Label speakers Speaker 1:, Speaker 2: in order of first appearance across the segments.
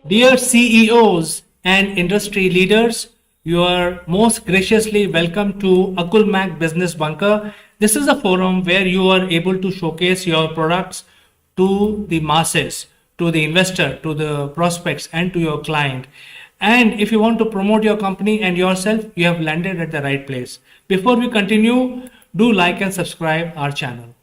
Speaker 1: Dear CEOs and industry leaders, you are most graciously welcome to Akulmach Business Bunker. This is a forum where you are able to showcase your products to the masses, to the investor, to the prospects, and to your client. And if you want to promote your company and yourself, you have landed at the right place. Before we continue, do like and subscribe our channel.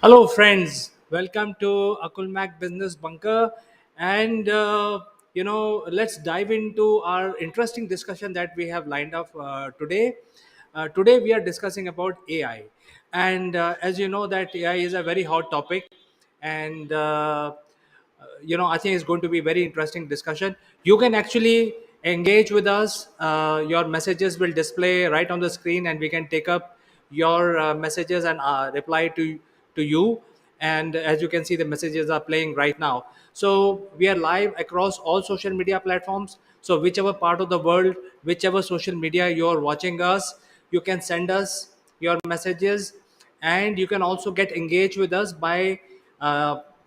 Speaker 1: Hello, friends. Welcome to Akulmach Business Bunker. And, let's dive into our interesting discussion that we have lined up today. Today, we are discussing about AI. And as you know, that AI is a very hot topic. And I think it's going to be very interesting discussion. You can actually engage with us. Your messages will display right on the screen, and we can take up your messages and reply to you. And as you can see, the messages are playing right now. So we are live across all social media platforms. So whichever part of the world, whichever social media you're watching us, you can send us your messages, and you can also get engaged with us by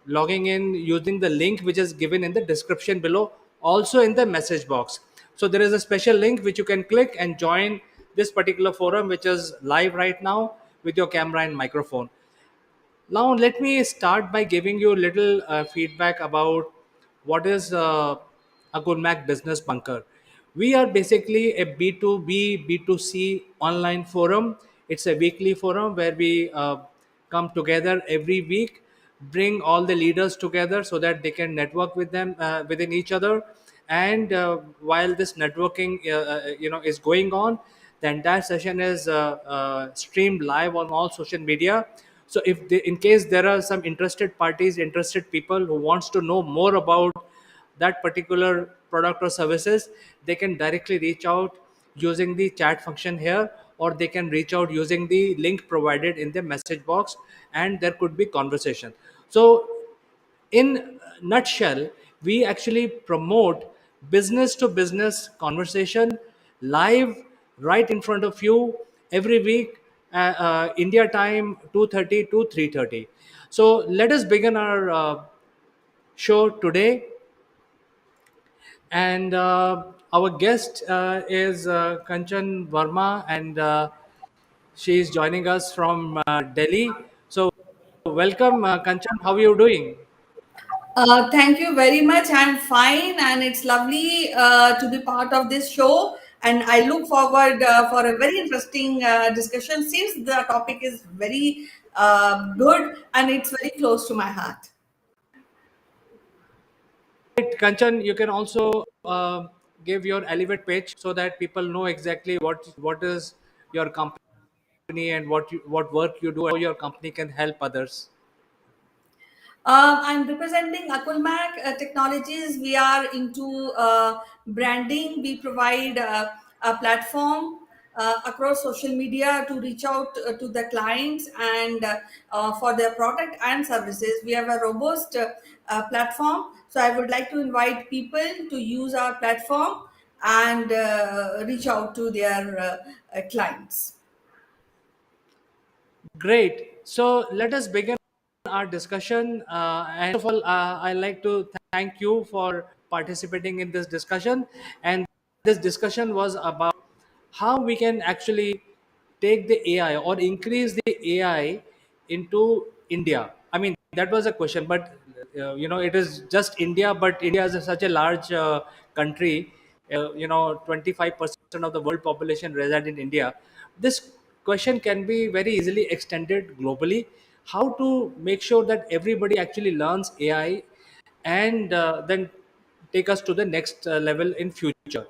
Speaker 1: logging in using the link which is given in the description below, also in the message box. So there is a special link which you can click and join this particular forum, which is live right now with your camera and microphone. Now, let me start by giving you a little feedback about what is a Good Mac Business Bunker. We are basically a B2B, B2C online forum. It's a weekly forum where we come together every week, bring all the leaders together so that they can network with them within each other. And while this networking is going on, the entire session is streamed live on all social media. So if in case there are some interested parties, interested people who wants to know more about that particular product or services, they can directly reach out using the chat function here, or they can reach out using the link provided in the message box, and there could be conversation. So in nutshell, we actually promote business to business conversation live right in front of you every week, India time 2:30 to 3:30. So let us begin our show today. And our guest is Kanchan Verma, and she is joining us from Delhi. So welcome, Kanchan. How are you doing?
Speaker 2: Thank you very much. I'm fine, and it's lovely to be part of this show. And I look forward for a very interesting discussion since the topic is very good and it's very close to my heart.
Speaker 1: Right, Kanchan, you can also give your elevate page so that people know exactly what is your company and what work you do, how your company can help others.
Speaker 2: I'm representing Akulmach Technologies. We are into branding. We provide a platform across social media to reach out to the clients and for their product and services. We have a robust platform. So I would like to invite people to use our platform and reach out to their clients.
Speaker 1: Great. So let us begin our discussion. And first of all, I like to thank you for participating in this discussion. And this discussion was about how we can actually take the AI or increase the AI into India. I mean, that was a question, but it is just India, but India is such a large country. 25% of the world population reside in India. This question can be very easily extended globally. How to make sure that everybody actually learns AI and then take us to the next level in future.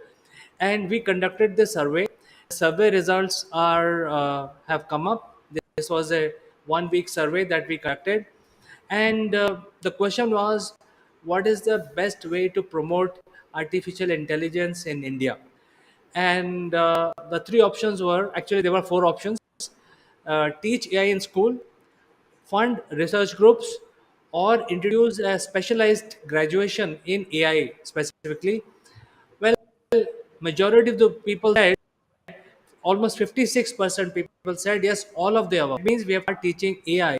Speaker 1: And we conducted the survey. Survey results are have come up. This was a 1 week survey that we conducted, and the question was, what is the best way to promote artificial intelligence in India? And the three options were, actually there were four options: teach AI in school, fund research groups, or introduce a specialized graduation in AI specifically. Well, majority of the people said, almost 56% people said yes, all of the above. It means we have started teaching AI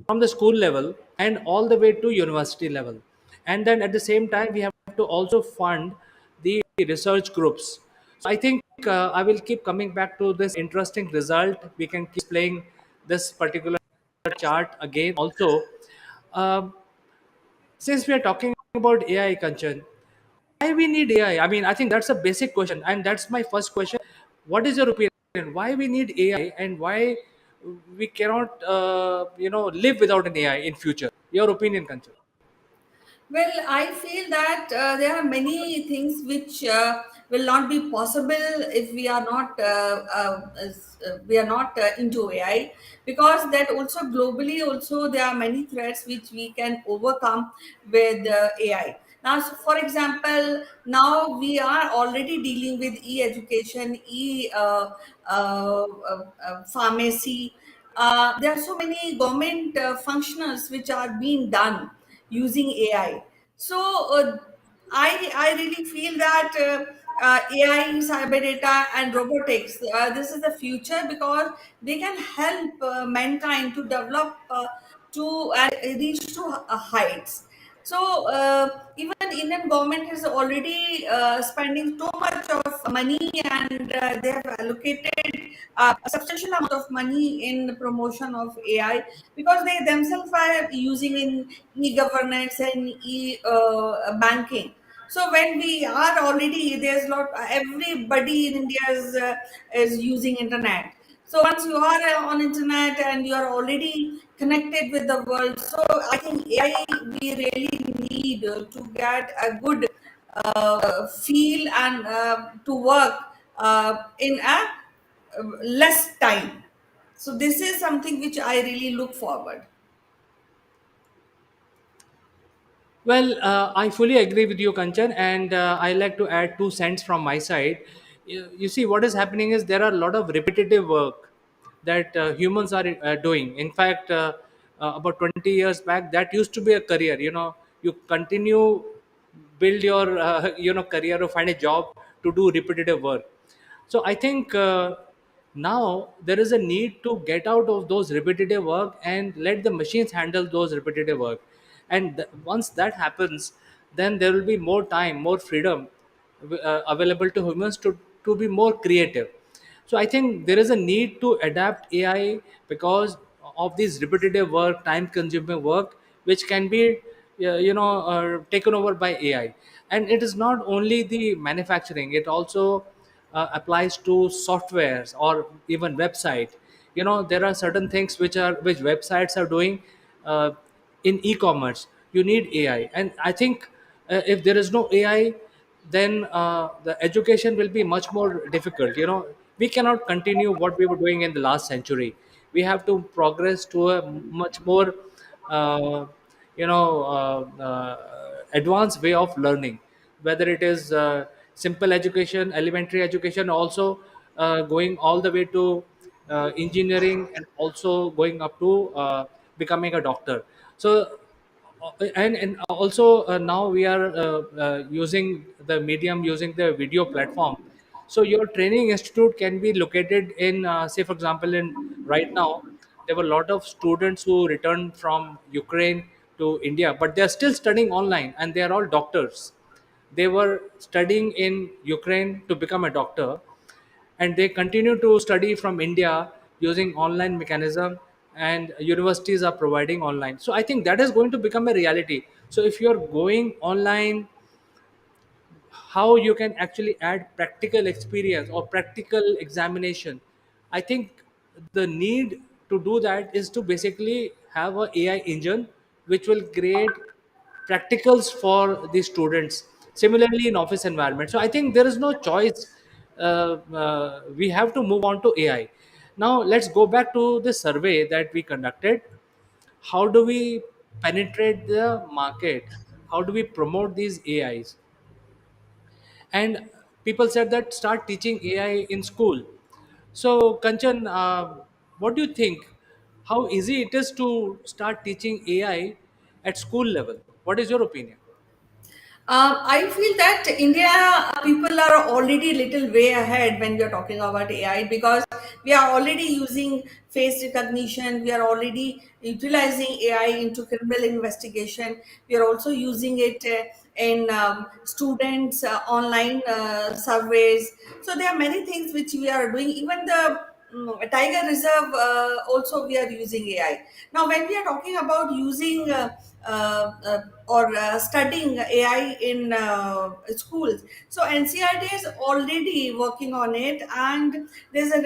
Speaker 1: from the school level and all the way to university level. And then at the same time, we have to also fund the research groups. So I think I will keep coming back to this interesting result. We can keep playing this particular chart again also. Um, since we are talking about AI, Kanchan, why we need AI? I mean, I think that's a basic question, and that's my first question. What is your opinion? Why we need AI, and why we cannot, live without an AI in future? Your opinion, Kanchan?
Speaker 2: Well, I feel that there are many things which will not be possible if we are not into AI, because that also globally also there are many threats which we can overcome with AI. Now, so for example, now we are already dealing with e-education, pharmacy. There are so many government functionals which are being done using AI. So I really feel that AI, cyber data, and robotics, this is the future, because they can help mankind to develop to reach to heights. So even Indian government is already spending too much of money, and they have allocated a substantial amount of money in the promotion of AI, because they themselves are using in e-governance and e-banking. So when we are already, there's lot, everybody in India is using internet. So once you are on internet and you are already connected with the world, so I think AI we really need to get a good feel and to work in a less time. So this is something which I really look forward.
Speaker 1: Well, I fully agree with you, Kanchan, and I like to add 2 cents from my side. You see, what is happening is there are a lot of repetitive work that humans are doing. In fact, about 20 years back, that used to be a career. You continue build your career or find a job to do repetitive work. So I think now there is a need to get out of those repetitive work and let the machines handle those repetitive work. And once that happens, then there will be more time, more freedom available to humans to be more creative. So I think there is a need to adapt AI because of these repetitive work, time consuming work, which can be taken over by AI. And it is not only the manufacturing, it also applies to softwares or even website. There are certain things which websites are doing uh, in e-commerce. You need AI, and I think if there is no AI, then the education will be much more difficult. We cannot continue what we were doing in the last century. We have to progress to a much more uh, advanced way of learning, whether it is simple education, elementary education, also going all the way to engineering, and also going up to becoming a doctor. So and also now we are using the medium, using the video platform. So your training institute can be located in, say for example, in right now, there were a lot of students who returned from Ukraine to India, but they are still studying online, and they are all doctors. They were studying in Ukraine to become a doctor, and they continue to study from India using online mechanism, and universities are providing online. So I think that is going to become a reality. So if you're going online, how you can actually add practical experience or practical examination, I think the need to do that is to basically have a AI engine which will create practicals for the students. Similarly in office environment, so I think there is no choice. We have to move on to AI. Now let's go back to the survey that we conducted. How do we penetrate the market? How do we promote these AIs? And people said that start teaching AI in school. So Kanchan, what do you think, how easy it is to start teaching AI at school level? What is your opinion?
Speaker 2: I feel that India people are already little way ahead when we are talking about AI, because we are already using face recognition. We are already utilizing AI into criminal investigation. We are also using it in students online surveys. So there are many things which we are doing. Even the Tiger Reserve also we are using AI. Now, when we are talking about using or studying AI in schools, so NCRT is already working on it, and there's a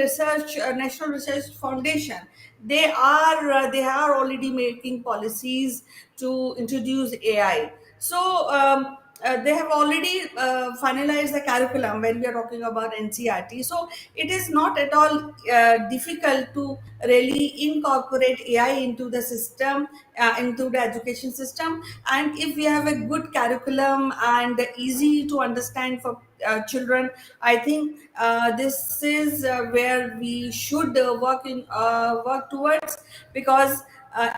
Speaker 2: National Research Foundation. They are already making policies to introduce AI. So. They have already finalized the curriculum when we are talking about NCRT. So it is not at all difficult to really incorporate AI into the system, into the education system. And if we have a good curriculum and easy to understand for children, I think this is where we should work towards, because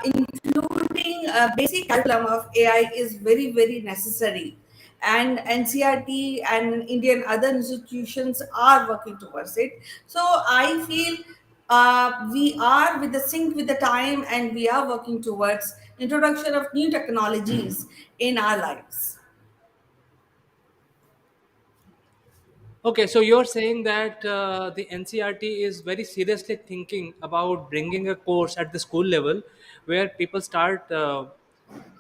Speaker 2: including basic curriculum of AI is very very necessary, and NCRT and Indian other institutions are working towards it. So I feel we are with the sync with the time, and we are working towards introduction of new technologies in our lives.
Speaker 1: Okay, so you're saying that the NCRT is very seriously thinking about bringing a course at the school level where people start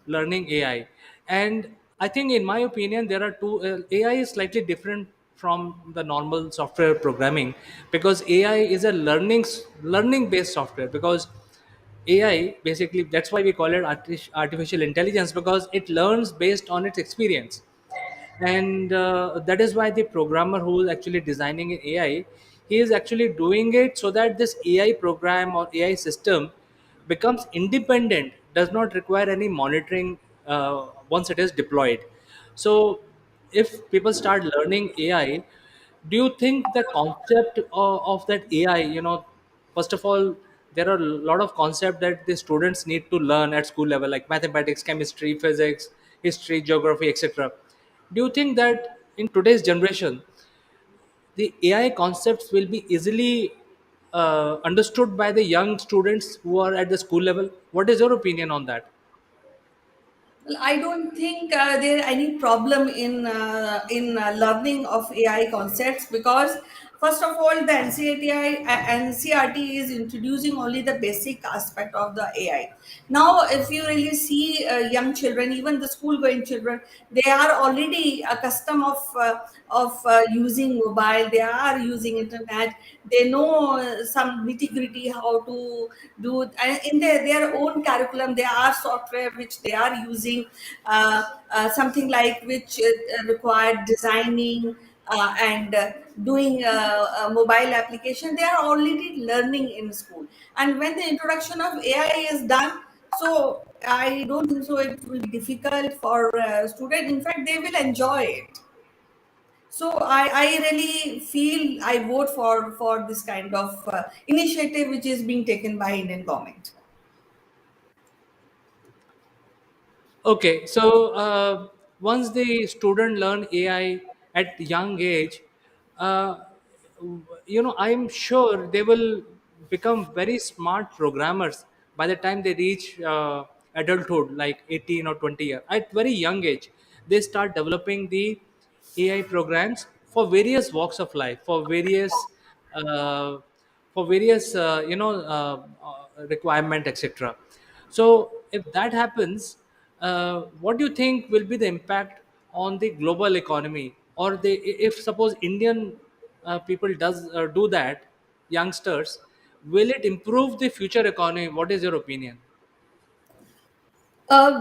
Speaker 1: learning AI. And I think, in my opinion, there are two. AI is slightly different from the normal software programming, because AI is a learning based software. Because AI basically, that's why we call it artificial intelligence, because it learns based on its experience. And that is why the programmer who is actually designing an AI, he is actually doing it so that this AI program or AI system becomes independent, does not require any monitoring once it is deployed. So if people start learning AI, do you think the concept of that AI, first of all, there are a lot of concepts that the students need to learn at school level, like mathematics, chemistry, physics, history, geography, etc. Do you think that in today's generation, the AI concepts will be easily understood by the young students who are at the school level? What is your opinion on that?
Speaker 2: Well, I don't think there any problem in learning of AI concepts, because first of all, the NCRT is introducing only the basic aspect of the AI. Now, if you really see young children, even the school going children, they are already accustomed of using mobile. They are using internet. They know some nitty gritty how to do, and in their own curriculum there are software which they are using, something like which required designing and doing a mobile application. They are already learning in school, and when the introduction of AI is done, so I don't think so it will be difficult for student. In fact, they will enjoy it. So I really feel I vote for this kind of initiative which is being taken by Indian government.
Speaker 1: Okay, so once the student learn AI at young age, uh, I'm sure they will become very smart programmers by the time they reach adulthood, like 18 or 20 years. At very young age, they start developing the AI programs for various walks of life, uh, for various requirement, etc. So if that happens, what do you think will be the impact on the global economy? Or if suppose Indian people does do that, youngsters, will it improve the future economy? What is your opinion?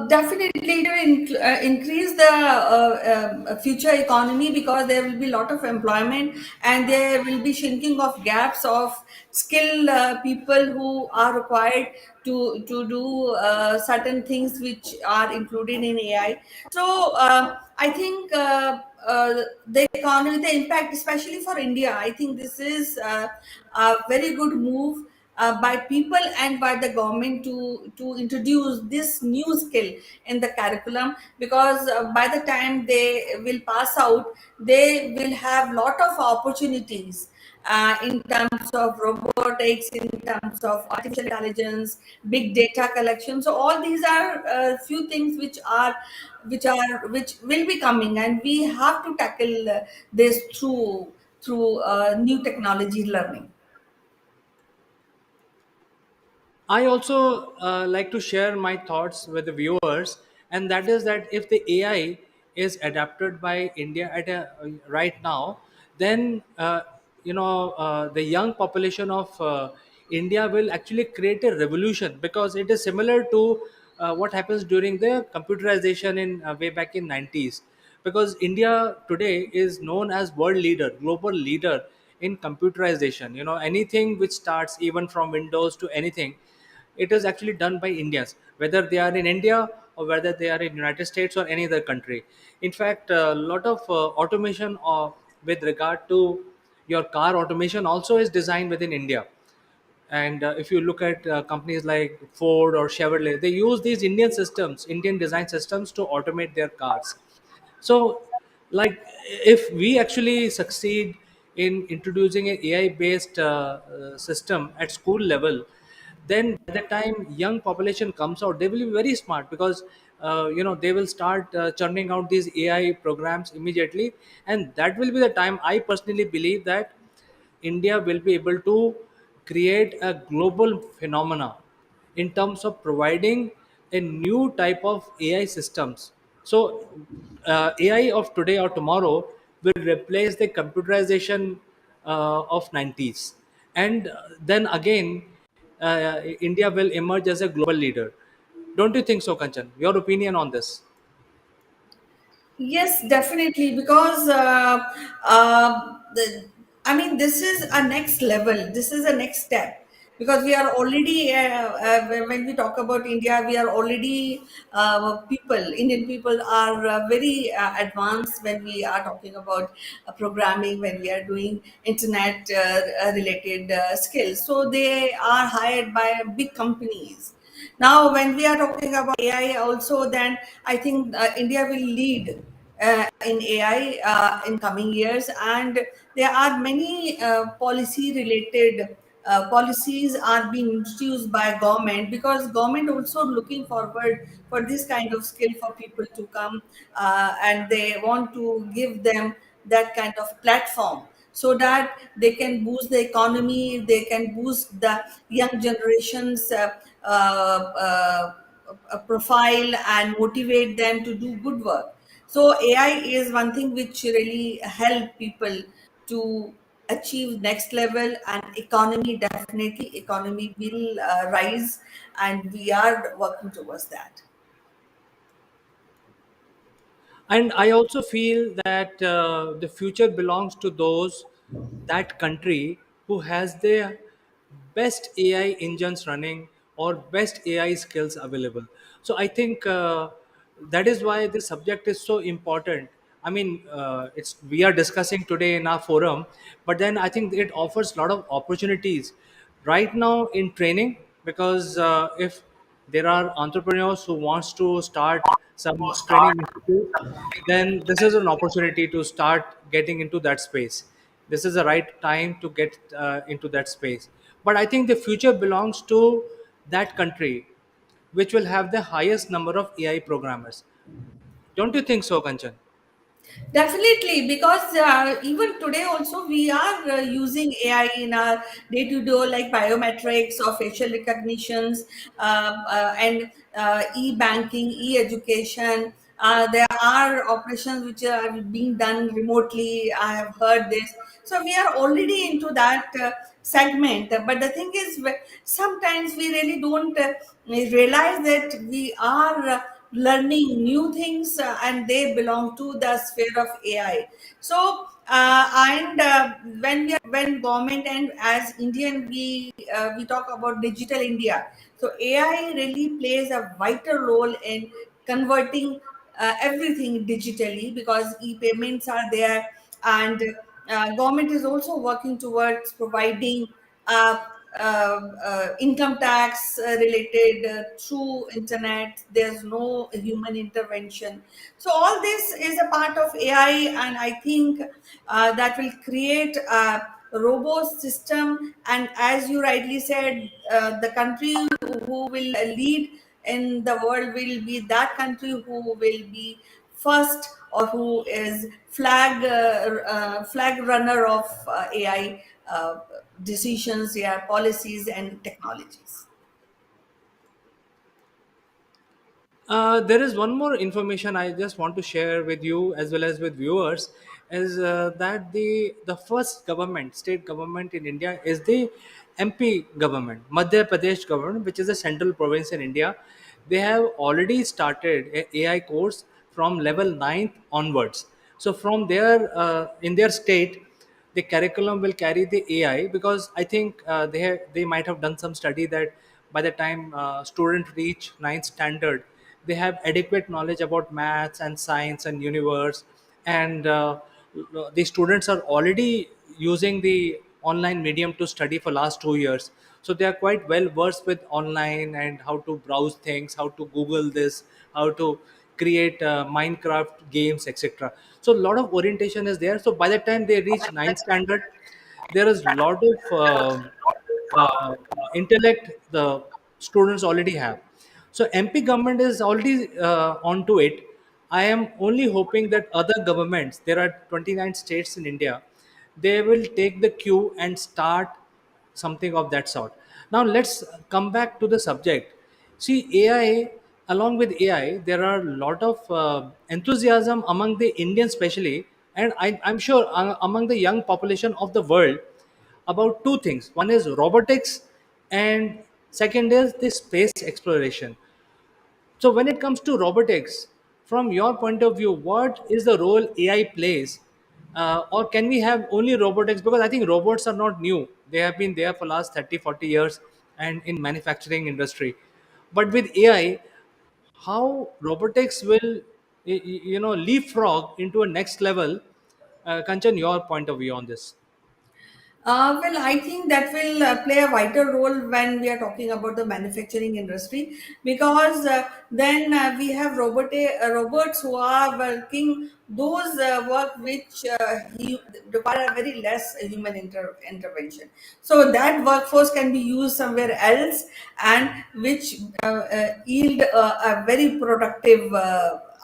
Speaker 2: Definitely, it will increase the future economy because there will be a lot of employment and there will be shrinking of gaps of skilled people who are required to do certain things which are included in AI. So I think the economy, the impact, especially for India, I think this is a very good move by people and by the government to introduce this new skill in the curriculum, because by the time they will pass out they will have lot of opportunities in terms of robotics, in terms of artificial intelligence, big data collection. So all these are few things which will be coming, and we have to tackle this through new technology learning.
Speaker 1: I also like to share my thoughts with the viewers, and that is that if the AI is adapted by India right now, then the young population of India will actually create a revolution, because it is similar to what happens during the computerization in way back in 90s. Because India today is known as world leader, global leader in computerization. Anything which starts even from Windows to anything, it is actually done by Indians, whether they are in India or whether they are in United States or any other country. In fact, a lot of automation with regard to your car automation also is designed within India. And if you look at companies like Ford or Chevrolet, they use these Indian design systems to automate their cars. So, like, if we actually succeed in introducing an AI based system at school level, then by the time young population comes out, they will be very smart, because they will start churning out these AI programs immediately. And that will be the time, I personally believe, that India will be able to create a global phenomena in terms of providing a new type of AI systems. So, AI of today or tomorrow will replace the computerization of 90s, and then again, India will emerge as a global leader. Don't you think so, Kanchan? Your opinion on this?
Speaker 2: Yes, definitely, because I mean, this is a next level. This is a next step, because we are already when we talk about India, we are already Indian people are very advanced when we are talking about programming, when we are doing internet related skills. So they are hired by big companies. Now, when we are talking about AI also, then I think India will lead in AI in coming years, and there are many policy related policies are being introduced by government, because government also looking forward for this kind of skill for people to come, and they want to give them that kind of platform so that they can boost the economy, they can boost the young generations profile and motivate them to do good work. So AI is one thing which really help people to achieve next level, and economy, definitely economy will rise, and we are working towards that.
Speaker 1: And I also feel that the future belongs to those, that country, who has the best AI engines running or best AI skills available. So I think that is why this subject is so important. I mean, it's we are discussing today in our forum, but then I think it offers a lot of opportunities right now in training, because if there are entrepreneurs who wants to start some training institute, then this is an opportunity to start getting into that space. This is the right time to get into that space. But I think the future belongs to that country which will have the highest number of AI programmers. Don't you think so, Kanchan?
Speaker 2: Definitely, because even today also we are using AI in our day-to-day, like biometrics or facial recognitions, and e-banking, e-education. There are operations which are being done remotely. I have heard this. So we are already into that segment. But the thing is, sometimes we really don't realize that we are learning new things, and they belong to the sphere of AI. So and when government and as Indian, we talk about digital India. So AI really plays a vital role in converting everything digitally, because e-payments are there, and government is also working towards providing uh, income tax related through internet. There's no human intervention. So all this is a part of AI, and I think that will create a robust system. And as you rightly said, the country who will lead in the world will be that country who will be first, or who is flag runner of AI decisions, yeah, policies and technologies.
Speaker 1: There is one more information I just want to share with you as well as with viewers, is that the first government, state government in India, is the MP government, Madhya Pradesh government, which is a central province in India. They have already started a AI course from level ninth onwards. So from there, in their state, the curriculum will carry the AI, because I think they might have done some study that by the time students reach ninth standard, they have adequate knowledge about maths and science and universe, and the students are already using the online medium to study for last 2 years. So they are quite well versed with online and how to browse things, how to Google this, how to create Minecraft games, etc. So a lot of orientation is there. So by the time they reach ninth standard, there is a lot of uh, intellect the students already have. So MP government is already onto it. I am only hoping that other governments, there are 29 states in India, they will take the cue and start something of that sort. Now let's come back to the subject. See, AI, along with AI, there are a lot of enthusiasm among the Indians, especially, and I'm sure among the young population of the world, about two things. One is robotics, and second is the space exploration. So, when it comes to robotics, from your point of view, what is the role AI plays? Or can we have only robotics? Because I think robots are not new. They have been there for last 30, 40 years and in manufacturing industry. But with AI, how robotics will leapfrog into a next level? Kanchan, your point of view on this?
Speaker 2: Well, I think that will play a vital role when we are talking about the manufacturing industry, because then we have robots who are working those work which require a very less human intervention. So that workforce can be used somewhere else, and which yield a very productive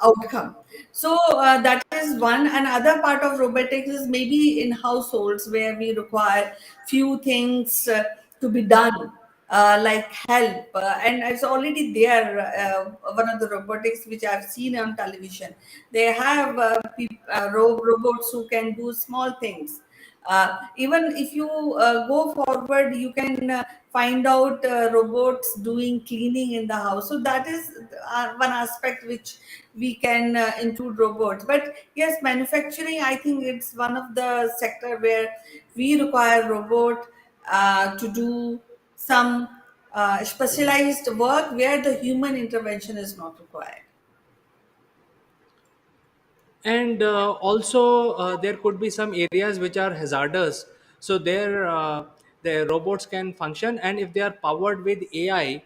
Speaker 2: outcome. So that is one. Another part of robotics is maybe in households where we require few things to be done, like help, and it's already there. One of the robotics which I've seen on television, they have robots who can do small things. Even if you go forward, you can find out robots doing cleaning in the house. So that is one aspect which we can include robots. But yes, manufacturing, I think it's one of the sector where we require robot to do some specialized work where the human intervention is not required.
Speaker 1: And also there could be some areas which are hazardous, so there the robots can function, and if they are powered with AI,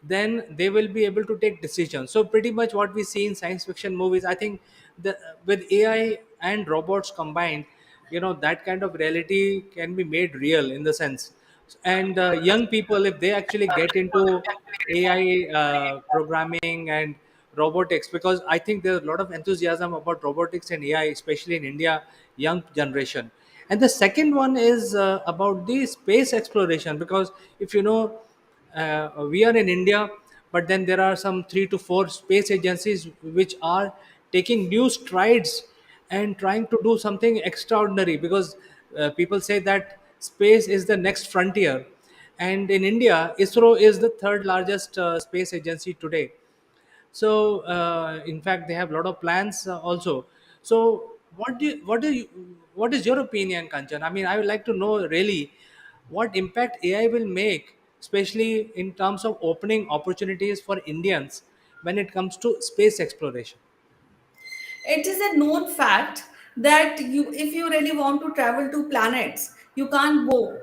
Speaker 1: then they will be able to take decisions. So pretty much what we see in science fiction movies, I think the with AI and robots combined, that kind of reality can be made real in the sense. And young people, if they actually get into AI programming and robotics, because I think there's a lot of enthusiasm about robotics and AI, especially in India, young generation. And the second one is about the space exploration, because if you know, we are in India, but then there are some 3 to 4 space agencies which are taking new strides and trying to do something extraordinary, because people say that space is the next frontier. And in India, ISRO is the third largest space agency today. So in fact, they have a lot of plans also. So what is your opinion, Kanchan? I mean, I would like to know really what impact AI will make, especially in terms of opening opportunities for Indians when it comes to space exploration.
Speaker 2: It is a known fact that if you really want to travel to planets, you can't go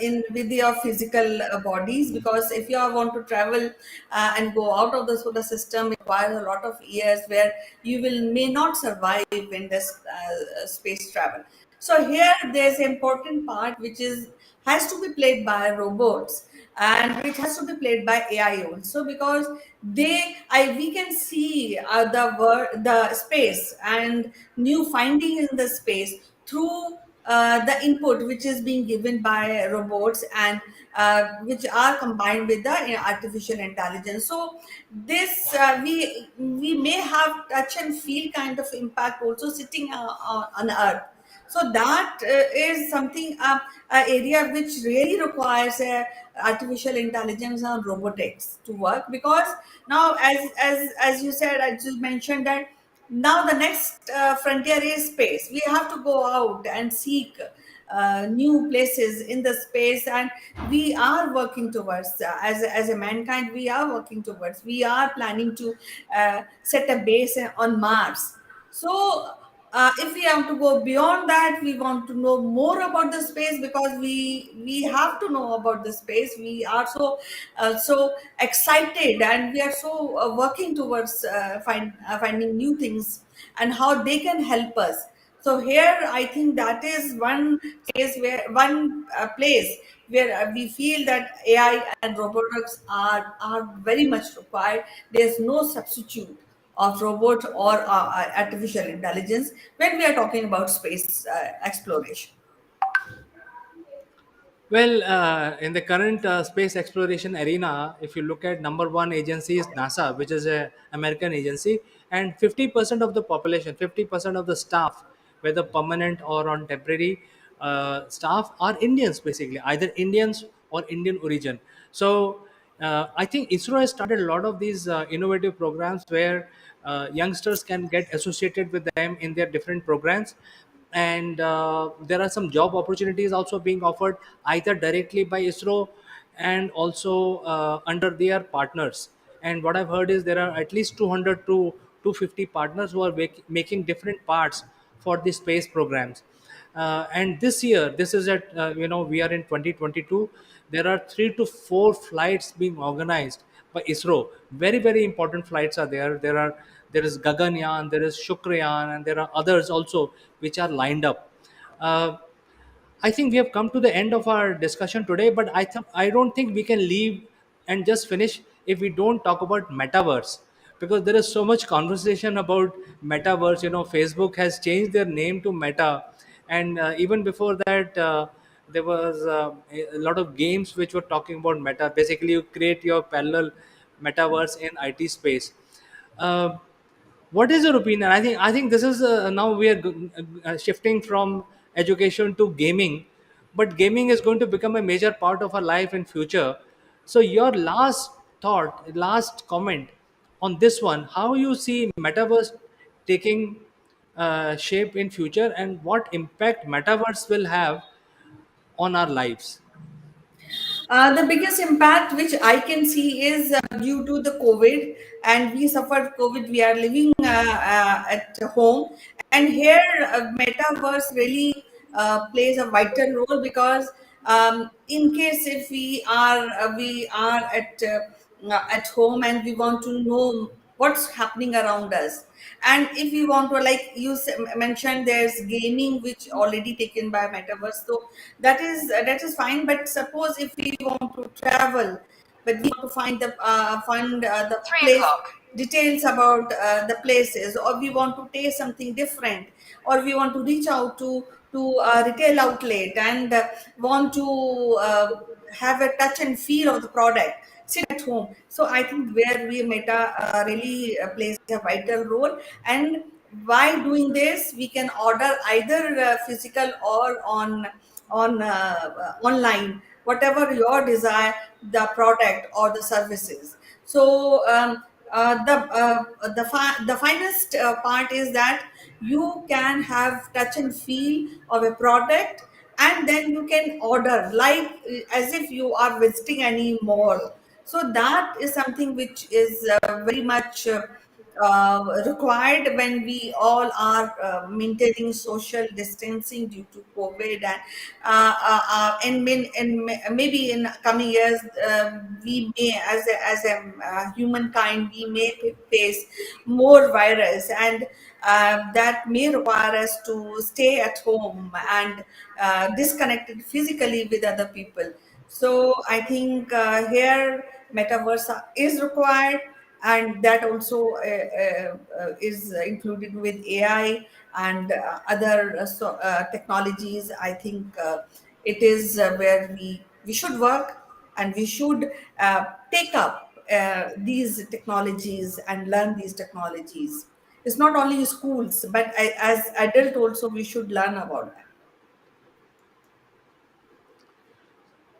Speaker 2: in with your physical bodies, because if you want to travel and go out of the solar system, it requires a lot of years where you will may not survive in this space travel. So here there's an important part which is has to be played by robots, and it has to be played by AI also, because we can see the space and new findings in the space through the input which is being given by robots, and which are combined with the artificial intelligence. So this we may have touch and feel kind of impact also sitting on earth. So that is something, area which really requires artificial intelligence and robotics to work, because now as you said, I just mentioned that now the next frontier is space. We have to go out and seek new places in the space, and we are working towards, as a mankind, we are working towards, we are planning to set a base on Mars. So if we have to go beyond that, we want to know more about the space, because we have to know about the space. We are so excited, and we are so working towards finding new things and how they can help us. So here I think that is one place where we feel that AI and robotics are very much required. There's no substitute of robot or artificial intelligence when we are talking about space exploration.
Speaker 1: Well, in the current space exploration arena, if you look at number one agency is NASA, which is a American agency, and 50% of the population, 50% of the staff, whether permanent or on temporary staff, are Indians basically, either Indians or Indian origin. So I think ISRO has started a lot of these innovative programs where youngsters can get associated with them in their different programs. And there are some job opportunities also being offered either directly by ISRO and also under their partners. And what I've heard is there are at least 200 to 250 partners who are making different parts for the space programs. And this year, this is at we are in 2022. There are 3 to 4 flights being organized by ISRO. Very very important flights are there. There is Gaganyaan, there is Shukrayaan, and there are others also which are lined up. Uh, I think we have come to the end of our discussion today, but I don't think we can leave and just finish if we don't talk about metaverse, because there is so much conversation about metaverse. You know, Facebook has changed their name to Meta, and even before that, there was a lot of games which were talking about Meta. Basically, you create your parallel metaverse in IT space. Uh, what is your opinion? I think this is now we are shifting from education to gaming, but gaming is going to become a major part of our life in future. So your last thought, last comment on this one, how you see metaverse taking shape in future, and what impact metaverse will have on our lives?
Speaker 2: The biggest impact which I can see is due to the COVID, and we suffered COVID. We are living at home, and here metaverse really plays a vital role, because in case if we are at home and we want to know. what's happening around us. And if we want to, like you mentioned, there's gaming which already taken by metaverse, so that is fine. But suppose if we want to travel, but we want to find the place, details about the places, or we want to taste something different, or we want to reach out to a retail outlet and want to have a touch and feel of the product, sit at home. So I think where we meta really plays a vital role. And by doing this, we can order either physical or on online, whatever your desire, the product or the services. So the finest part is that you can have touch and feel of a product, and then you can order like as if you are visiting any mall. So that is something which is very much required when we all are maintaining social distancing due to COVID. And maybe in coming years, we may, as a humankind, we may face more virus, and that may require us to stay at home and disconnected physically with other people. So I think here metaverse is required, and that also is included with AI and other technologies. I think it is where we should work, and we should take up these technologies and learn these technologies. It's not only schools, but as adult also we should learn about that.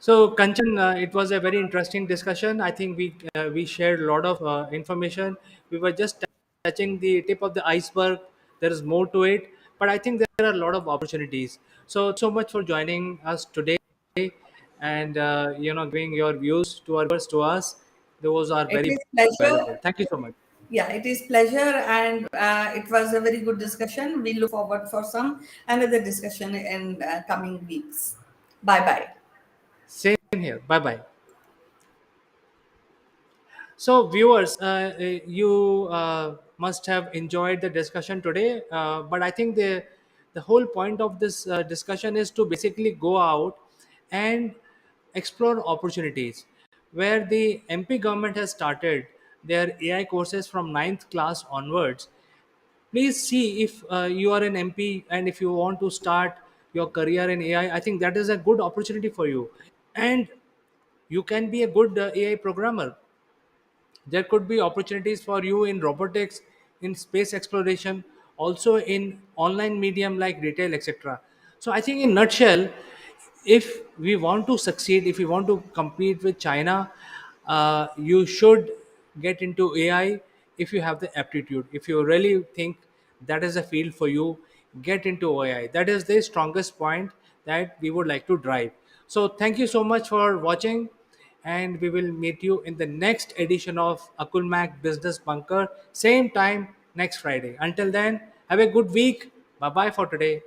Speaker 1: So, Kanchan, it was a very interesting discussion. I think we shared a lot of information. We were just touching the tip of the iceberg. There is more to it, but I think there are a lot of opportunities. So much for joining us today, and giving your views to our viewers, to us. Those are
Speaker 2: It
Speaker 1: very
Speaker 2: is pleasure.
Speaker 1: valuable. Thank you so much.
Speaker 2: Yeah, it is pleasure, and it was a very good discussion. We look forward for some another discussion in coming weeks. Bye bye.
Speaker 1: Same here. Bye bye. So, viewers, you must have enjoyed the discussion today. But I think the whole point of this discussion is to basically go out and explore opportunities where the MP government has started their AI courses from ninth class onwards. Please see if you are an MP and if you want to start your career in AI. I think that is a good opportunity for you, and you can be a good AI programmer. There could be opportunities for you in robotics, in space exploration, also in online medium like retail, etc. So I think in nutshell, if we want to succeed, if we want to compete with China, you should get into AI. If you have the aptitude, if you really think that is a field for you, get into AI. That is the strongest point that we would like to drive. So thank you so much for watching, and we will meet you in the next edition of Akulmach Business Bunker, same time next Friday. Until then, have a good week. Bye bye for today.